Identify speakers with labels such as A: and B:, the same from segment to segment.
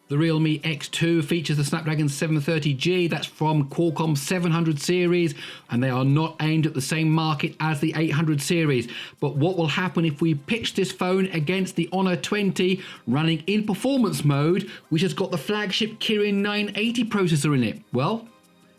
A: The Realme X2 features the Snapdragon 730G, that's from Qualcomm 700 series, and they are not aimed at the same market as the 800 series. But what will happen if we pitch this phone against the Honor 20 running in performance mode, which has got the flagship Kirin 980 processor in it? Well,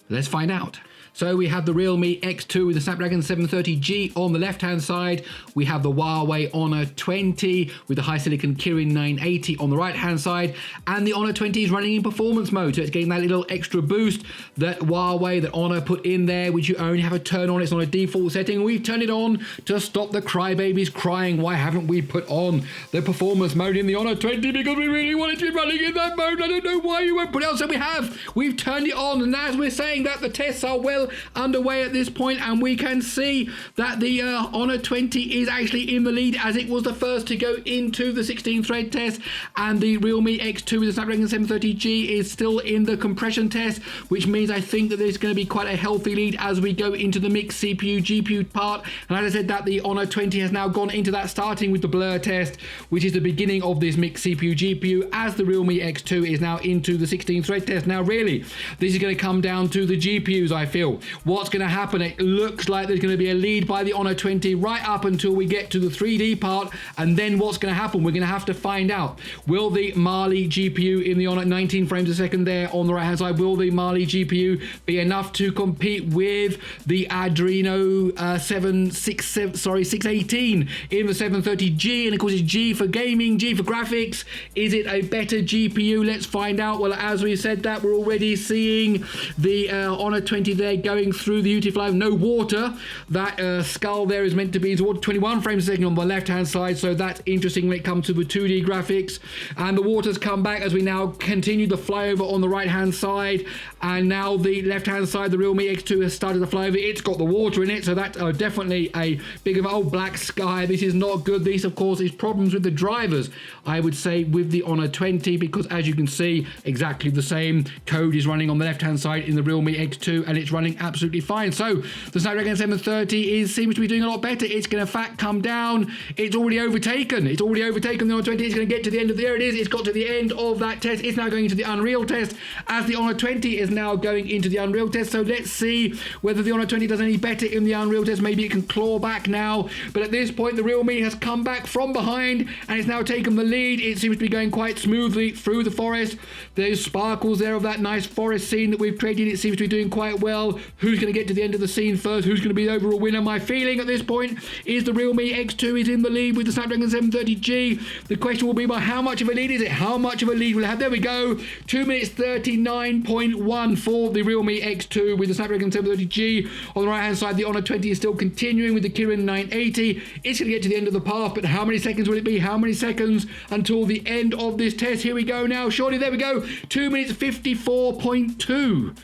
A: let's find out. So we have the Realme X2 with the Snapdragon 730G on the left-hand side. We have the Huawei Honor 20 with the high-silicon Kirin 980 on the right-hand side. And the Honor 20 is running in performance mode, so it's getting that little extra boost that Huawei, that Honor put in there, which you only have to turn on. It's on a default setting. We've turned it on to stop the crybabies crying. Why haven't we put on the performance mode in the Honor 20? Because we really wanted to be running in that mode. I don't know why you won't put it on. So we have. We've turned it on, and as we're saying that, the tests are well underway at this point, and we can see that the Honor 20 is actually in the lead, as it was the first to go into the 16-thread test, and the Realme X2 with the Snapdragon 730G is still in the compression test, which means I think that there's going to be quite a healthy lead as we go into the mixed CPU GPU part. And as I said, that the Honor 20 has now gone into that, starting with the blur test, which is the beginning of this mixed CPU GPU, as the Realme X2 is now into the 16-thread test. Now really, this is going to come down to the GPUs, I feel. What's going to happen? It looks like there's going to be a lead by the Honor 20 right up until we get to the 3D part, and then what's going to happen? We're going to have to find out. Will the Mali GPU in the Honor 19 frames a second there on the right hand side, will the Mali GPU be enough to compete with the Adreno 618 in the 730G? And of course it's G for gaming, G for graphics. Is it a better GPU? Let's find out. Well, as we said that, we're already seeing the Honor 20 there going through the UT5, no water. That skull there is meant to be towards 21 frames a second on the left hand side, so that's interesting when it comes to the 2D graphics. And the water's come back as we now continue the flyover on the right hand side, and now the left hand side, the Realme X2 has started the flyover. It's got the water in it, so that's definitely a big of black sky. This is not good. This of course is problems with the drivers, I would say, with the Honor 20, because as you can see, exactly the same code is running on the left hand side in the Realme X2, and it's running absolutely fine. So the Snapdragon 730 seems to be doing a lot better. It's going to in fact come down. It's already overtaken the Honor 20. It's going to get to the end of there. It is. It's got to the end of that test. It's now going into the Unreal test, as the Honor 20 is now going into the Unreal test. So let's see whether the Honor 20 does any better in the Unreal test. Maybe it can claw back now, but at this point the Realme has come back from behind and it's now taken the lead. It seems to be going quite smoothly through the forest. There's sparkles there of that nice forest scene that we've created. It seems to be doing quite well. Who's going to get to the end of the scene first? Who's going to be the overall winner? My feeling at this point is the Realme X2 is in the lead with the Snapdragon 730G. The question will be, by how much of a lead is it? How much of a lead will it have? There we go. 2 minutes 39.1 for the Realme X2 with the Snapdragon 730G. On the right hand side, the Honor 20 is still continuing with the Kirin 980. It's going to get to the end of the path, but how many seconds will it be? How many seconds until the end of this test? Here we go now. Surely, there we go. 2 minutes 54.2.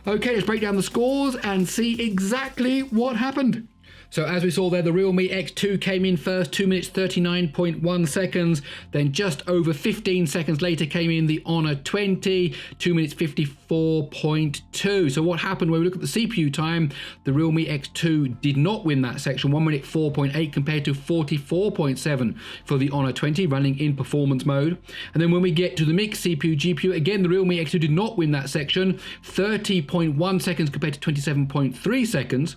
A: Okay, let's break down the scores and see exactly what happened. So as we saw there, the Realme X2 came in first, 2 minutes 39.1 seconds. Then just over 15 seconds later came in the Honor 20, 2 minutes 54.2. So what happened when we look at the CPU time, the Realme X2 did not win that section, 1 minute 4.8 compared to 44.7 for the Honor 20 running in performance mode. And then when we get to the mixed CPU GPU, again, the Realme X2 did not win that section, 30.1 seconds compared to 27.3 seconds.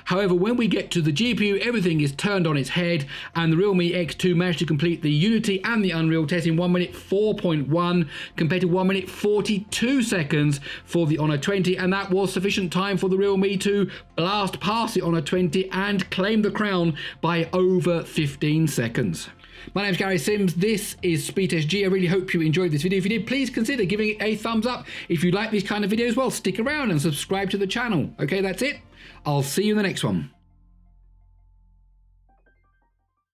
A: However, when we get to the GPU, everything is turned on its head, and the Realme X2 managed to complete the Unity and the Unreal test in 1 minute 4.1 compared to 1 minute 42 seconds for the Honor 20, and that was sufficient time for the Realme to blast past the Honor 20 and claim the crown by over 15 seconds. My name's Gary Sims, this is SpeedTest G. I really hope you enjoyed this video. If you did, please consider giving it a thumbs up. If you like these kind of videos, well, stick around and subscribe to the channel. Okay, that's it. I'll see you in the next one.